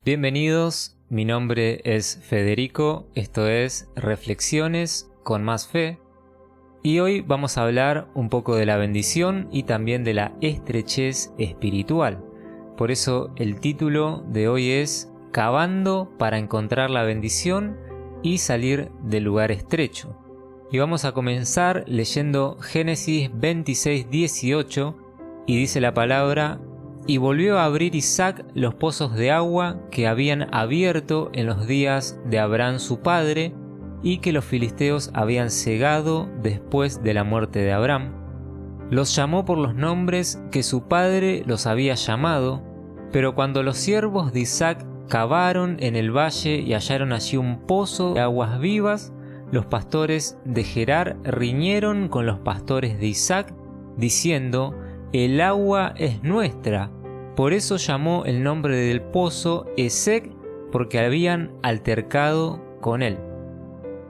Bienvenidos, mi nombre es Federico, esto es Reflexiones con Más Fe, y hoy vamos a hablar un poco de la bendición y también de la estrechez espiritual. Por eso el título de hoy es Cavando para encontrar la bendición y salir del lugar estrecho. Y vamos a comenzar leyendo Génesis 26:18 y dice la palabra: Y volvió a abrir Isaac los pozos de agua que habían abierto en los días de Abraham su padre, y que los filisteos habían cegado después de la muerte de Abraham. Los llamó por los nombres que su padre los había llamado, pero cuando los siervos de Isaac cavaron en el valle y hallaron allí un pozo de aguas vivas, los pastores de Gerar riñeron con los pastores de Isaac, diciendo: El agua es nuestra. Por eso llamó el nombre del pozo Esek, porque habían altercado con él.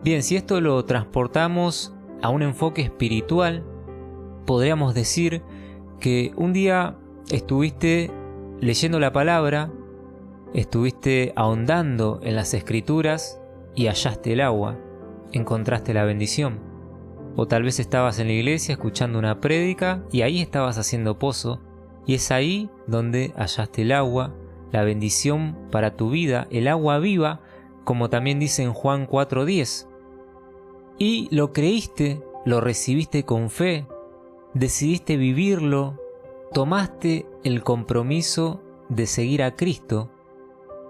Bien, si esto lo transportamos a un enfoque espiritual, podríamos decir que un día estuviste leyendo la palabra, estuviste ahondando en las escrituras y hallaste el agua, encontraste la bendición. O tal vez estabas en la iglesia escuchando una prédica y ahí estabas haciendo pozo, y es ahí donde hallaste el agua, la bendición para tu vida, el agua viva, como también dice en Juan 4:10. Y lo creíste, lo recibiste con fe, decidiste vivirlo, tomaste el compromiso de seguir a Cristo,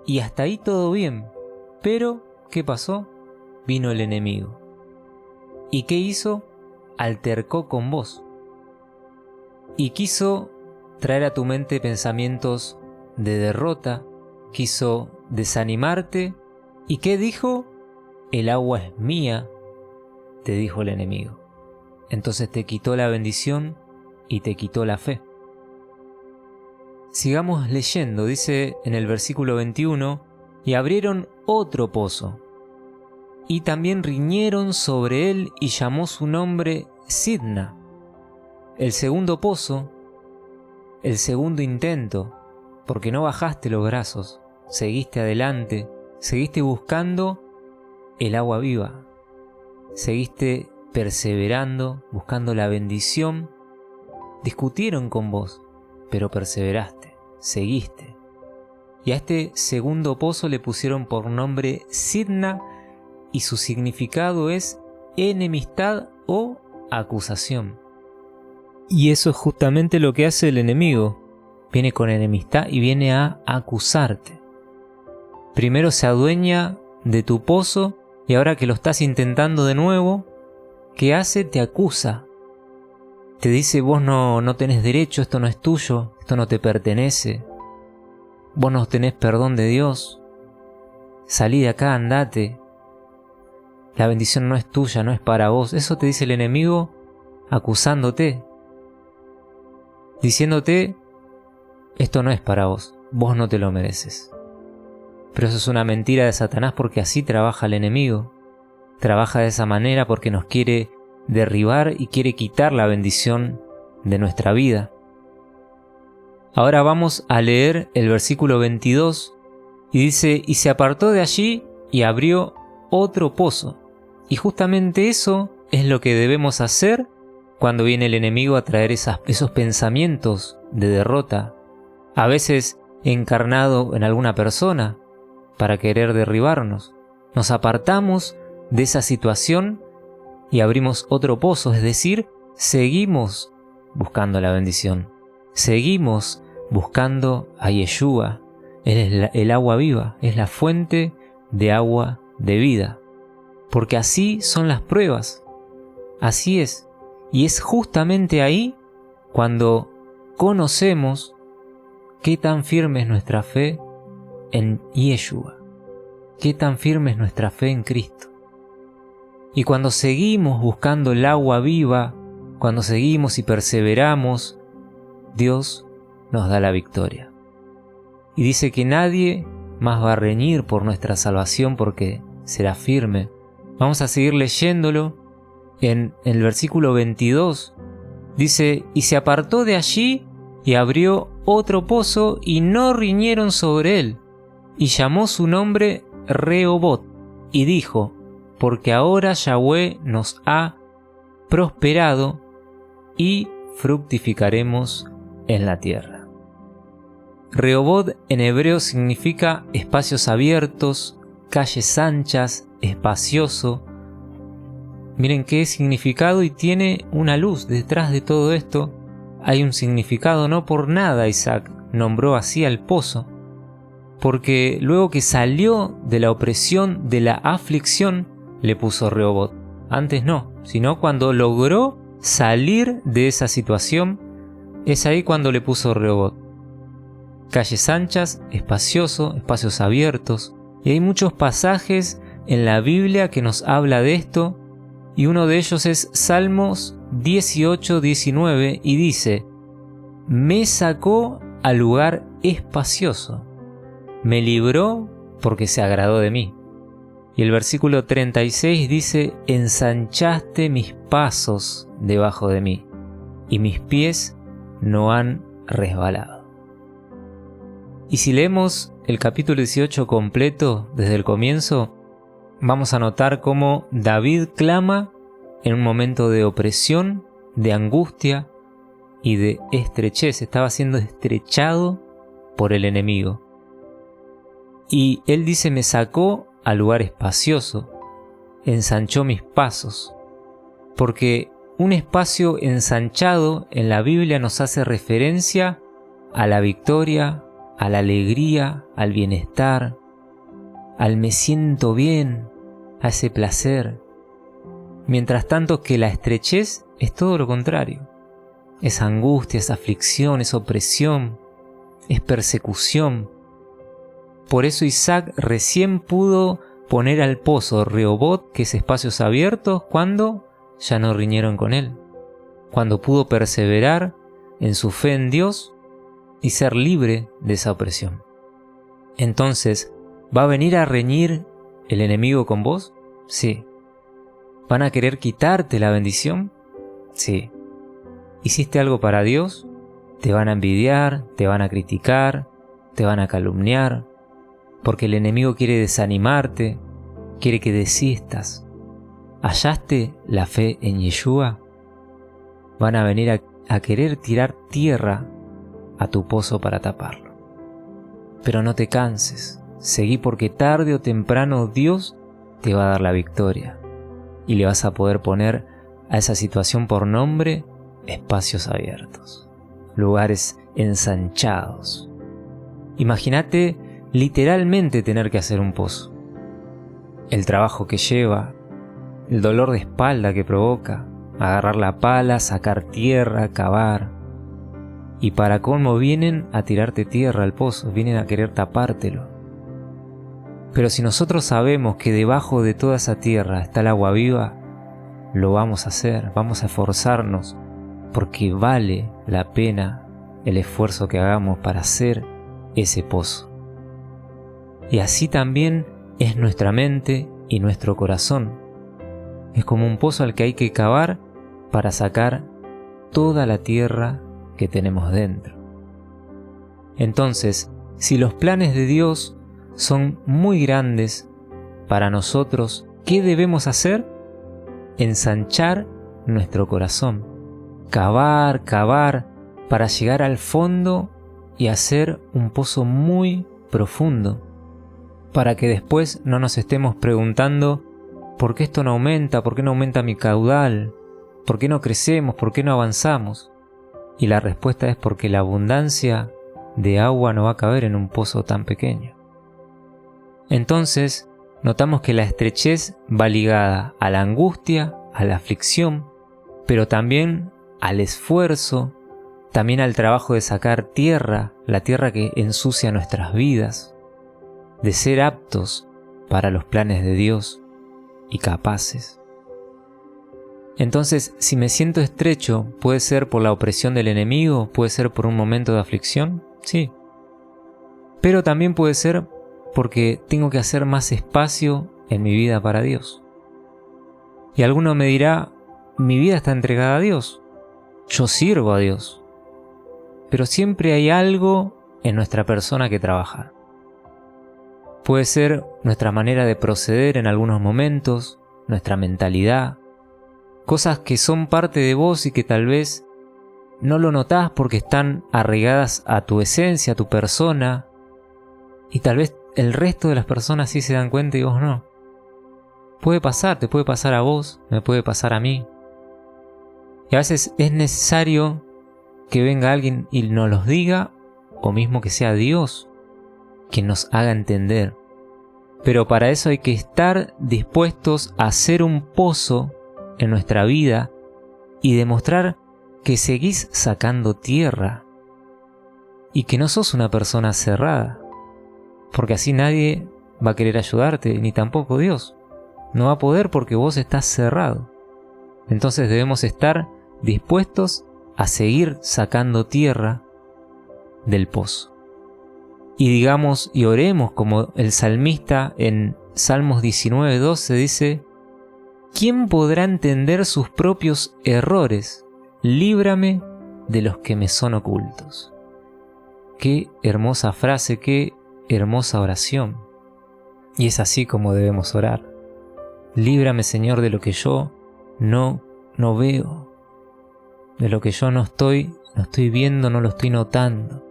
y hasta ahí todo bien. Pero, ¿qué pasó? Vino el enemigo. ¿Y qué hizo? Altercó con vos. Y quiso traer a tu mente pensamientos de derrota, quiso desanimarte. ¿Y qué dijo? El agua es mía, te dijo el enemigo. Entonces te quitó la bendición y te quitó la fe. Sigamos leyendo, dice en el versículo 21, y abrieron otro pozo. Y también riñeron sobre él y llamó su nombre Sidna. El segundo pozo, el segundo intento, porque no bajaste los brazos, seguiste adelante, seguiste buscando el agua viva, seguiste perseverando, buscando la bendición. Discutieron con vos, pero perseveraste, seguiste. Y a este segundo pozo le pusieron por nombre Sidna, y su significado es enemistad o acusación. Y eso es justamente lo que hace el enemigo. Viene con enemistad y viene a acusarte. Primero se adueña de tu pozo y ahora que lo estás intentando de nuevo, ¿qué hace? Te acusa. Te dice: vos no tenés derecho, esto no es tuyo, esto no te pertenece. Vos no tenés perdón de Dios. Salí de acá, andate. La bendición no es tuya, no es para vos. Eso te dice el enemigo acusándote, diciéndote: esto no es para vos, vos no te lo mereces. Pero eso es una mentira de Satanás, porque así trabaja el enemigo. Trabaja de esa manera porque nos quiere derribar y quiere quitar la bendición de nuestra vida. Ahora vamos a leer el versículo 22 y dice: y se apartó de allí y abrió otro pozo. Y justamente eso es lo que debemos hacer cuando viene el enemigo a traer esos pensamientos de derrota, a veces encarnado en alguna persona, para querer derribarnos. Nos apartamos de esa situación y abrimos otro pozo, es decir, seguimos buscando la bendición, seguimos buscando a Yeshua. Él es el agua viva, es la fuente de agua de vida. Porque así son las pruebas, así es. Y es justamente ahí cuando conocemos qué tan firme es nuestra fe en Yeshua, qué tan firme es nuestra fe en Cristo. Y cuando seguimos buscando el agua viva, cuando seguimos y perseveramos, Dios nos da la victoria. Y dice que nadie más va a reñir por nuestra salvación porque será firme. Vamos a seguir leyéndolo. En el versículo 22 dice: y se apartó de allí y abrió otro pozo y no riñeron sobre él. y llamó su nombre Rehobot, y dijo: porque ahora Yahweh nos ha prosperado y fructificaremos en la tierra. Rehobot en hebreo significa espacios abiertos, calles anchas, espacioso. Miren qué significado, y tiene una luz detrás de todo esto. Hay un significado, no por nada Isaac nombró así al pozo, porque luego que salió de la opresión, de la aflicción, le puso Rehobot. Antes no, sino cuando logró salir de esa situación, es ahí cuando le puso Rehobot. Calles anchas, espacioso, espacios abiertos. Y hay muchos pasajes en la Biblia que nos habla de esto, y uno de ellos es Salmos 18:19, y dice: me sacó al lugar espacioso, me libró porque se agradó de mí. Y el versículo 36 dice: ensanchaste mis pasos debajo de mí, y mis pies no han resbalado. Y si leemos el capítulo 18 completo desde el comienzo, vamos a notar cómo David clama en un momento de opresión, de angustia y de estrechez. Estaba siendo estrechado por el enemigo. Y él dice: me sacó al lugar espacioso, ensanchó mis pasos. Porque un espacio ensanchado en la Biblia nos hace referencia a la victoria, a la alegría, al bienestar, al me siento bien, a ese placer. Mientras tanto que la estrechez es todo lo contrario. Es angustia, es aflicción, es opresión, es persecución. Por eso Isaac recién pudo poner al pozo Rehobot, que es espacios abiertos, cuando ya no riñeron con él. Cuando pudo perseverar en su fe en Dios y ser libre de esa opresión. Entonces, ¿va a venir a reñir el enemigo con vos? Sí. ¿Van a querer quitarte la bendición? Sí. ¿Hiciste algo para Dios? Te van a envidiar, te van a criticar, te van a calumniar, porque el enemigo quiere desanimarte, quiere que desistas. ¿Hallaste la fe en Yeshua? Van a venir a querer tirar tierra a tu pozo para taparlo. Pero no te canses, seguí, porque tarde o temprano Dios te va a dar la victoria y le vas a poder poner a esa situación por nombre: espacios abiertos, lugares ensanchados. Imagínate literalmente tener que hacer un pozo. El trabajo que lleva, el dolor de espalda que provoca, agarrar la pala, sacar tierra, cavar. Y para colmo vienen a tirarte tierra al pozo, vienen a querer tapártelo. Pero si nosotros sabemos que debajo de toda esa tierra está el agua viva, lo vamos a hacer, vamos a esforzarnos, porque vale la pena el esfuerzo que hagamos para hacer ese pozo. Y así también es nuestra mente y nuestro corazón. Es como un pozo al que hay que cavar para sacar toda la tierra que tenemos dentro. Entonces, si los planes de Dios son muy grandes para nosotros, ¿qué debemos hacer? Ensanchar nuestro corazón, cavar para llegar al fondo y hacer un pozo muy profundo, para que después no nos estemos preguntando: ¿por qué esto no aumenta? ¿Por qué no aumenta mi caudal? ¿Por qué no crecemos? ¿Por qué no avanzamos? Y la respuesta es porque la abundancia de agua no va a caber en un pozo tan pequeño. Entonces, notamos que la estrechez va ligada a la angustia, a la aflicción, pero también al esfuerzo, también al trabajo de sacar tierra, la tierra que ensucia nuestras vidas, de ser aptos para los planes de Dios y capaces. Entonces, si me siento estrecho, ¿puede ser por la opresión del enemigo? ¿Puede ser por un momento de aflicción? Sí. Pero también puede ser porque tengo que hacer más espacio en mi vida para Dios. Y alguno me dirá: mi vida está entregada a Dios, yo sirvo a Dios. Pero siempre hay algo en nuestra persona que trabajar. Puede ser nuestra manera de proceder en algunos momentos, nuestra mentalidad, cosas que son parte de vos y que tal vez no lo notás porque están arraigadas a tu esencia, a tu persona, y tal vez el resto de las personas sí se dan cuenta y vos no. Puede pasar, te puede pasar a vos, me puede pasar a mí. Y a veces es necesario que venga alguien y nos los diga, o mismo que sea Dios quien nos haga entender. Pero para eso hay que estar dispuestos a hacer un pozo en nuestra vida y demostrar que seguís sacando tierra y que no sos una persona cerrada, porque así nadie va a querer ayudarte, ni tampoco Dios. No va a poder porque vos estás cerrado. Entonces debemos estar dispuestos a seguir sacando tierra del pozo. Y digamos y oremos como el salmista en Salmos 19:12 dice: ¿quién podrá entender sus propios errores? Líbrame de los que me son ocultos. Qué hermosa frase, qué hermosa oración. Y es así como debemos orar. Líbrame, Señor, de lo que yo no veo, de lo que yo no estoy viendo, no lo estoy notando.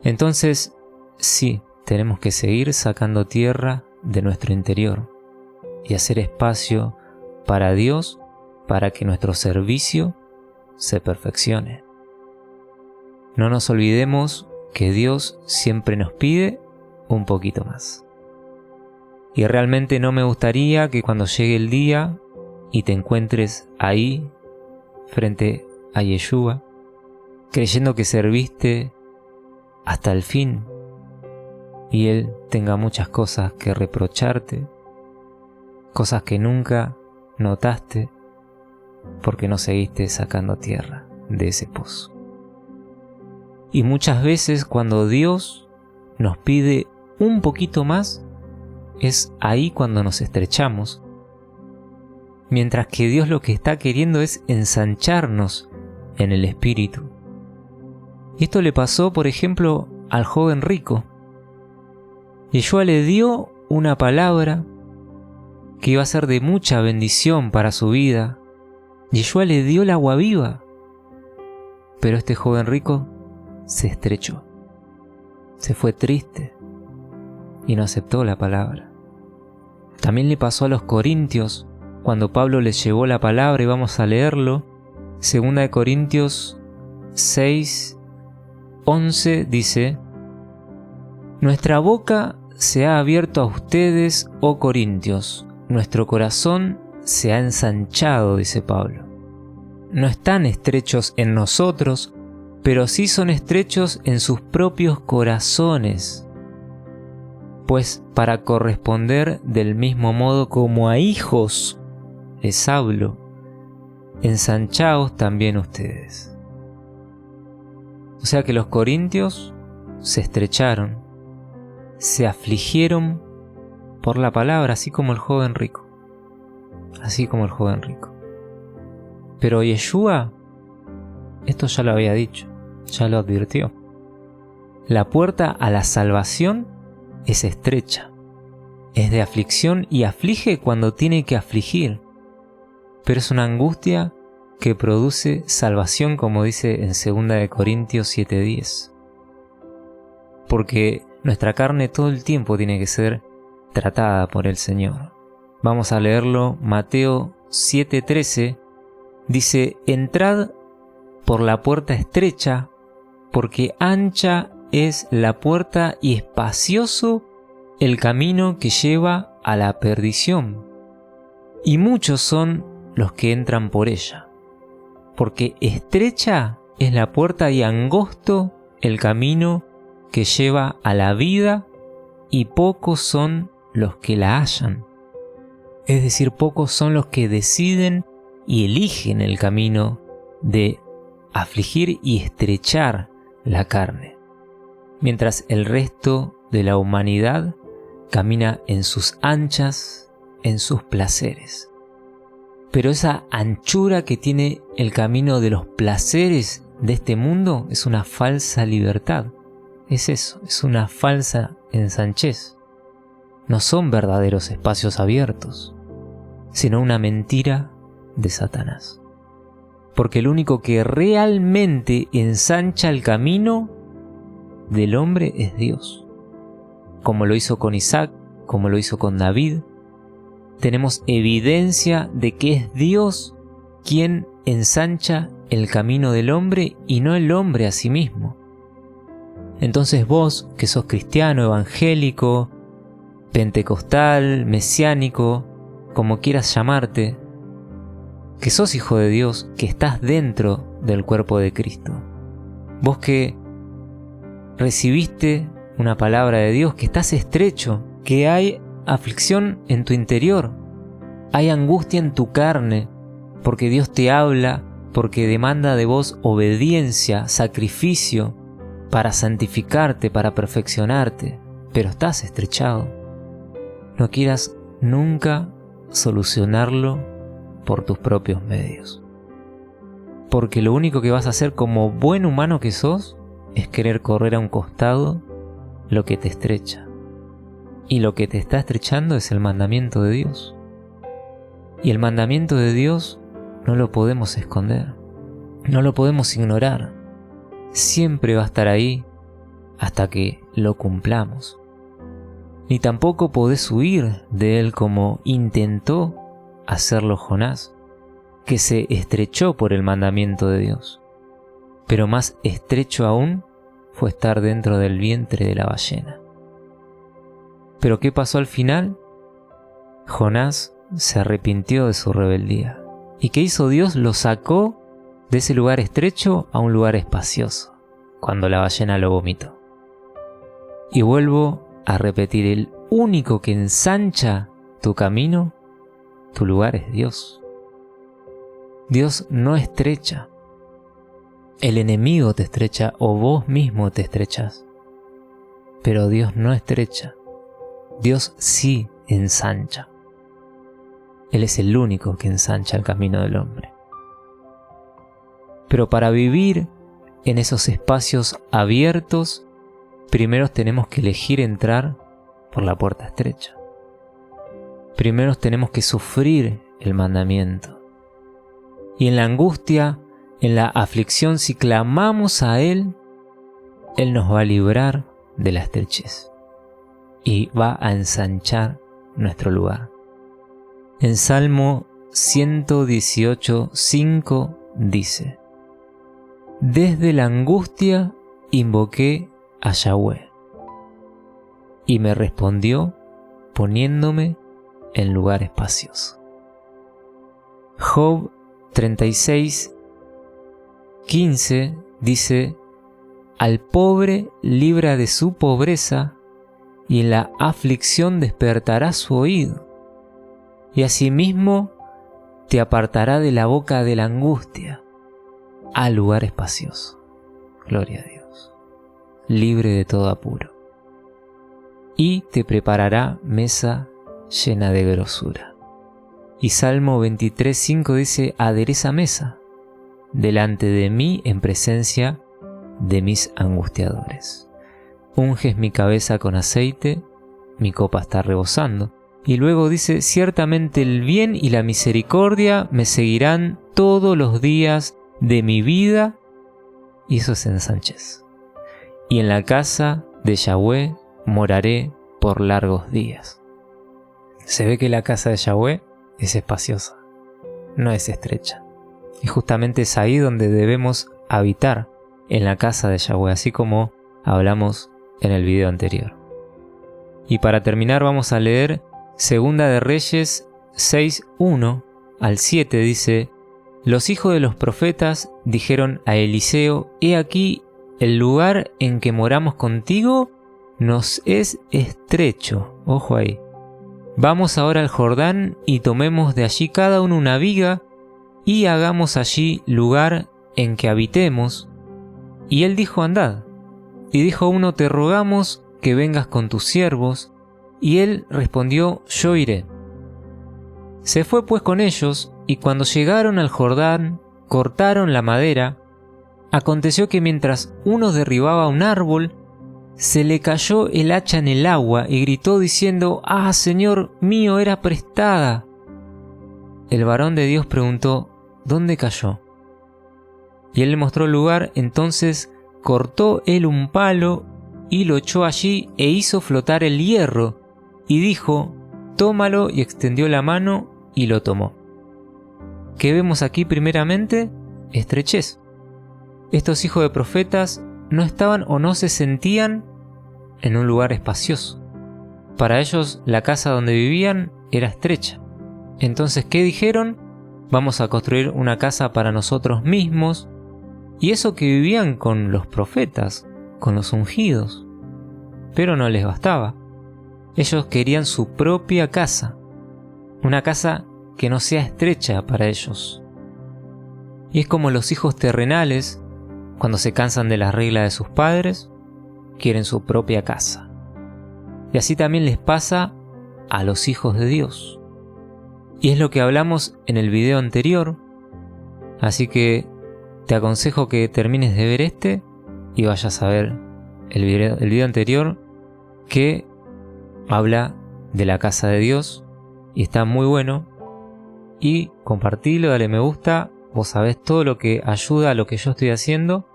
Entonces, sí, tenemos que seguir sacando tierra de nuestro interior y hacer espacio para Dios, para que nuestro servicio se perfeccione. No nos olvidemos que Dios siempre nos pide un poquito más. Y realmente no me gustaría que cuando llegue el día y te encuentres ahí, frente a Yeshua, creyendo que serviste hasta el fin, y Él tenga muchas cosas que reprocharte, cosas que nunca notaste, porque no seguiste sacando tierra de ese pozo. Y muchas veces cuando Dios nos pide un poquito más, es ahí cuando nos estrechamos, mientras que Dios lo que está queriendo es ensancharnos en el espíritu. Y esto le pasó, por ejemplo, al joven rico. Yeshua le dio una palabra que iba a ser de mucha bendición para su vida. Yeshua le dio el agua viva, pero este joven rico se estrechó, se fue triste y no aceptó la palabra. También le pasó a los corintios, cuando Pablo les llevó la palabra, y vamos a leerlo. 2 Corintios 6:11 dice: nuestra boca se ha abierto a ustedes, oh corintios, nuestro corazón se ha ensanchado, dice Pablo. No están estrechos en nosotros, pero sí son estrechos en sus propios corazones. Pues para corresponder del mismo modo como a hijos les hablo, ensanchaos también ustedes. O sea que los corintios se estrecharon, se afligieron por la palabra, así como el joven rico. Así como el joven rico. Pero Yeshua, esto ya lo había dicho, ya lo advirtió. La puerta a la salvación es estrecha, es de aflicción y aflige cuando tiene que afligir, pero es una angustia que produce salvación, como dice en 2 Corintios 7:10. Porque nuestra carne todo el tiempo tiene que ser tratada por el Señor. Vamos a leerlo, Mateo 7:13, dice: entrad por la puerta estrecha, porque ancha es la puerta y espacioso el camino que lleva a la perdición, y muchos son los que entran por ella. Porque estrecha es la puerta y angosto el camino que lleva a la vida, y pocos son los que la hallan. Es decir, pocos son los que deciden y eligen el camino de afligir y estrechar la carne, mientras el resto de la humanidad camina en sus anchas, en sus placeres. Pero esa anchura que tiene el camino de los placeres de este mundo es una falsa libertad, es eso, es una falsa ensanchez. No son verdaderos espacios abiertos, sino una mentira de Satanás. Porque el único que realmente ensancha el camino del hombre es Dios. Como lo hizo con Isaac, como lo hizo con David, tenemos evidencia de que es Dios quien ensancha el camino del hombre y no el hombre a sí mismo. Entonces vos, que sos cristiano, evangélico, pentecostal, mesiánico, como quieras llamarte, que sos hijo de Dios, que estás dentro del cuerpo de Cristo. Vos que recibiste una palabra de Dios, que estás estrecho, que hay aflicción en tu interior, hay angustia en tu carne, porque Dios te habla, porque demanda de vos obediencia, sacrificio, para santificarte, para perfeccionarte, pero estás estrechado. No quieras nunca solucionarlo por tus propios medios. Porque lo único que vas a hacer como buen humano que sos es querer correr a un costado lo que te estrecha. Y lo que te está estrechando es el mandamiento de Dios. Y el mandamiento de Dios no lo podemos esconder, no lo podemos ignorar. Siempre va a estar ahí hasta que lo cumplamos. Ni tampoco podés huir de él como intentó hacerlo Jonás, que se estrechó por el mandamiento de Dios. Pero más estrecho aún fue estar dentro del vientre de la ballena. ¿Pero qué pasó al final? Jonás se arrepintió de su rebeldía. ¿Y qué hizo Dios? Lo sacó de ese lugar estrecho a un lugar espacioso, cuando la ballena lo vomitó. Y vuelvo a repetir, el único que ensancha tu camino, tu lugar es Dios. Dios no estrecha. El enemigo te estrecha o vos mismo te estrechas. Pero Dios no estrecha. Dios sí ensancha. Él es el único que ensancha el camino del hombre. Pero para vivir en esos espacios abiertos, primero tenemos que elegir entrar por la puerta estrecha. Primero tenemos que sufrir el mandamiento. Y en la angustia, en la aflicción, si clamamos a Él, Él nos va a librar de la estrechez y va a ensanchar nuestro lugar. En Salmo 118:5 dice: Desde la angustia invoqué a Yahweh, y me respondió poniéndome en lugar espacioso. Job 36:15 dice: Al pobre libra de su pobreza, y en la aflicción despertará su oído, y asimismo te apartará de la boca de la angustia al lugar espacioso. Gloria a Dios. Libre de todo apuro. Y te preparará mesa llena de grosura. Y Salmo 23:5 dice: Adereza mesa delante de mí en presencia de mis angustiadores. Unges mi cabeza con aceite, mi copa está rebosando. Y luego dice: ciertamente el bien y la misericordia me seguirán todos los días de mi vida. Y eso es ensanchez. Y en la casa de Yahweh moraré por largos días. Se ve que la casa de Yahweh es espaciosa, no es estrecha. Y justamente es ahí donde debemos habitar, en la casa de Yahweh, así como hablamos en el video anterior. Y para terminar vamos a leer Segunda de Reyes 6:1 al 7, dice: Los hijos de los profetas dijeron a Eliseo: He aquí, el lugar en que moramos contigo nos es estrecho. Ojo ahí. Vamos ahora al Jordán y tomemos de allí cada uno una viga y hagamos allí lugar en que habitemos. Y él dijo: Andad. Y dijo uno: Te rogamos que vengas con tus siervos. Y él respondió: Yo iré. Se fue pues con ellos, y cuando llegaron al Jordán, cortaron la madera. Aconteció que mientras uno derribaba un árbol, se le cayó el hacha en el agua y gritó diciendo: «¡Ah, Señor mío, era prestada!». El varón de Dios preguntó: «¿Dónde cayó?». Y él le mostró el lugar. Entonces cortó él un palo y lo echó allí e hizo flotar el hierro, y dijo: «Tómalo», y extendió la mano y lo tomó. ¿Qué vemos aquí primeramente? Estrechez. Estos hijos de profetas no estaban o no se sentían en un lugar espacioso. Para ellos la casa donde vivían era estrecha. Entonces, ¿qué dijeron? Vamos a construir una casa para nosotros mismos. Y eso que vivían con los profetas, con los ungidos. Pero no les bastaba. Ellos querían su propia casa. Una casa que no sea estrecha para ellos. Y es como los hijos terrenales, cuando se cansan de las reglas de sus padres, quieren su propia casa. Y así también les pasa a los hijos de Dios. Y es lo que hablamos en el video anterior. Así que te aconsejo que termines de ver este y vayas a ver el video anterior, que habla de la casa de Dios y está muy bueno. Y compartilo, dale me gusta. Vos sabés todo lo que ayuda a lo que yo estoy haciendo.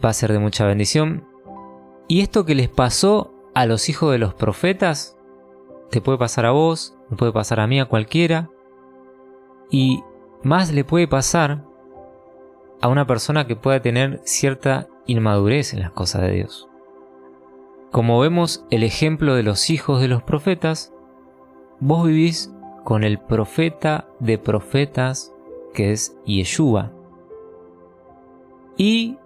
Va a ser de mucha bendición. Y esto que les pasó a los hijos de los profetas, te puede pasar a vos, me puede pasar a mí, a cualquiera. Y más le puede pasar a una persona que pueda tener cierta inmadurez en las cosas de Dios. Como vemos el ejemplo de los hijos de los profetas, vos vivís con el profeta de profetas, que es Yeshua. Y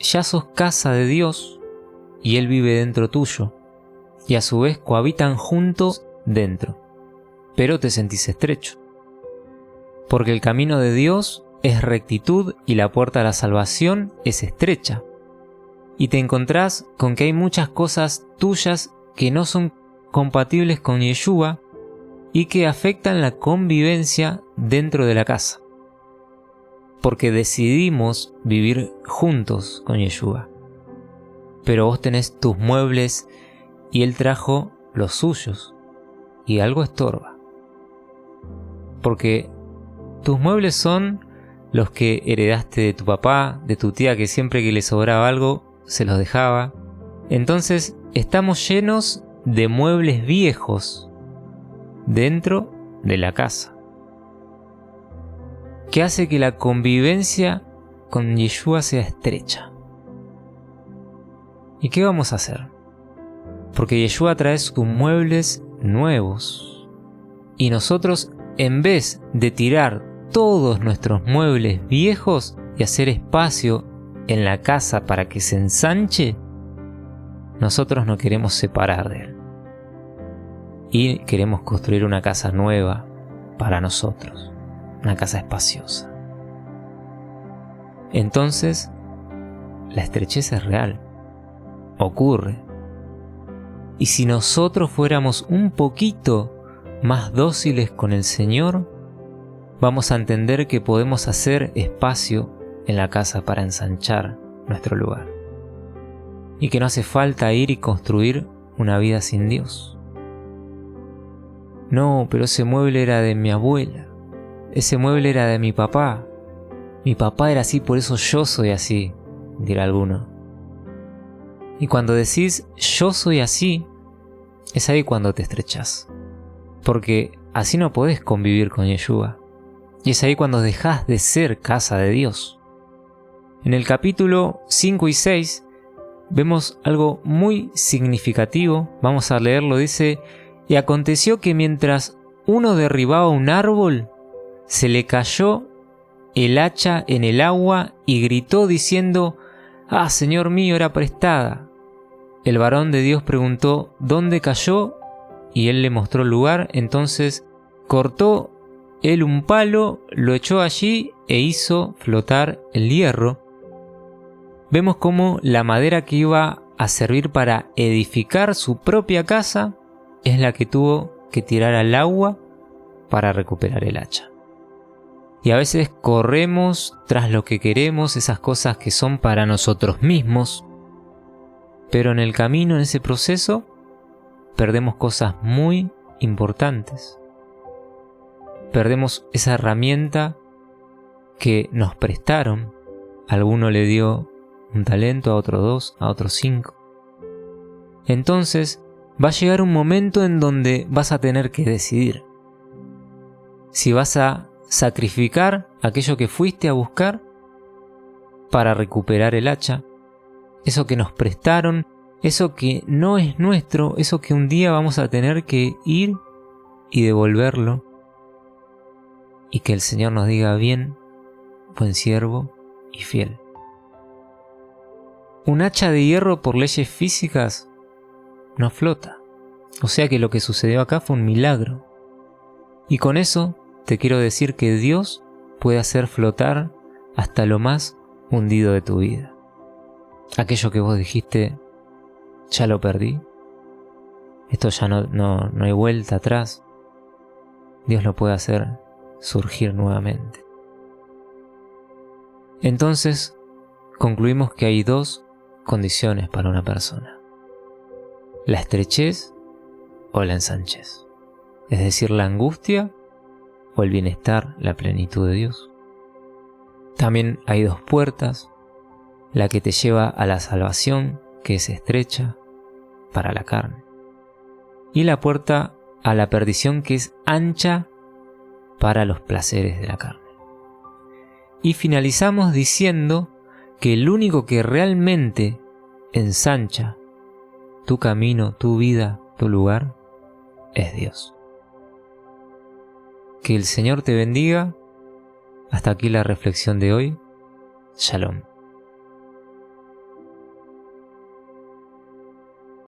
ya sos casa de Dios y Él vive dentro tuyo. Y a su vez cohabitan juntos dentro. Pero te sentís estrecho. Porque el camino de Dios es rectitud y la puerta a la salvación es estrecha. Y te encontrás con que hay muchas cosas tuyas que no son compatibles con Yeshua y que afectan la convivencia dentro de la casa. Porque decidimos vivir juntos con Yeshua. Pero vos tenés tus muebles y Él trajo los suyos. Y algo estorba. Porque tus muebles son los que heredaste de tu papá, de tu tía, que siempre que le sobraba algo se los dejaba. Entonces estamos llenos de muebles viejos dentro de la casa, que hace que la convivencia con Yeshua sea estrecha. ¿Y qué vamos a hacer? Porque Yeshua trae sus muebles nuevos. Y nosotros, en vez de tirar todos nuestros muebles viejos y hacer espacio en la casa para que se ensanche, nosotros no queremos separar de Él. Y queremos construir una casa nueva para nosotros. Una casa espaciosa. Entonces, la estrechez es real. Ocurre. Y si nosotros fuéramos un poquito más dóciles con el Señor, vamos a entender que podemos hacer espacio en la casa para ensanchar nuestro lugar. Y que no hace falta ir y construir una vida sin Dios. No, pero ese mueble era de mi abuela. Ese mueble era de mi papá. Mi papá era así, por eso yo soy así, dirá alguno. Y cuando decís yo soy así, es ahí cuando te estrechás. Porque así no podés convivir con Yeshua. Y es ahí cuando dejás de ser casa de Dios. En el capítulo 5 y 6 vemos algo muy significativo. Vamos a leerlo, dice: «Y aconteció que mientras uno derribaba un árbol, se le cayó el hacha en el agua y gritó diciendo: ¡Ah, Señor mío, era prestada!». El varón de Dios preguntó: «¿Dónde cayó?». Y él le mostró el lugar. Entonces cortó él un palo, lo echó allí e hizo flotar el hierro. Vemos cómo la madera que iba a servir para edificar su propia casa es la que tuvo que tirar al agua para recuperar el hacha. Y a veces corremos tras lo que queremos, esas cosas que son para nosotros mismos. Pero en el camino, en ese proceso, perdemos cosas muy importantes. Perdemos esa herramienta que nos prestaron. A alguno le dio un talento, a otro 2, a otro 5. Entonces va a llegar un momento en donde vas a tener que decidir si vas a sacrificar aquello que fuiste a buscar para recuperar el hacha, eso que nos prestaron, eso que no es nuestro, eso que un día vamos a tener que ir y devolverlo, y que el Señor nos diga: bien, buen siervo y fiel. Un hacha de hierro por leyes físicas no flota. O sea que lo que sucedió acá fue un milagro. Y con eso te quiero decir que Dios puede hacer flotar hasta lo más hundido de tu vida. Aquello que vos dijiste: ya lo perdí, esto ya no hay vuelta atrás. Dios lo puede hacer surgir nuevamente. Entonces, concluimos que hay 2 condiciones para una persona: la estrechez o la ensanchez. Es decir, la angustia o el bienestar, la plenitud de Dios. También hay 2 puertas: la que te lleva a la salvación, que es estrecha para la carne, y la puerta a la perdición, que es ancha para los placeres de la carne. Y finalizamos diciendo que el único que realmente ensancha tu camino, tu vida, tu lugar, es Dios. Que el Señor te bendiga. Hasta aquí la reflexión de hoy. Shalom.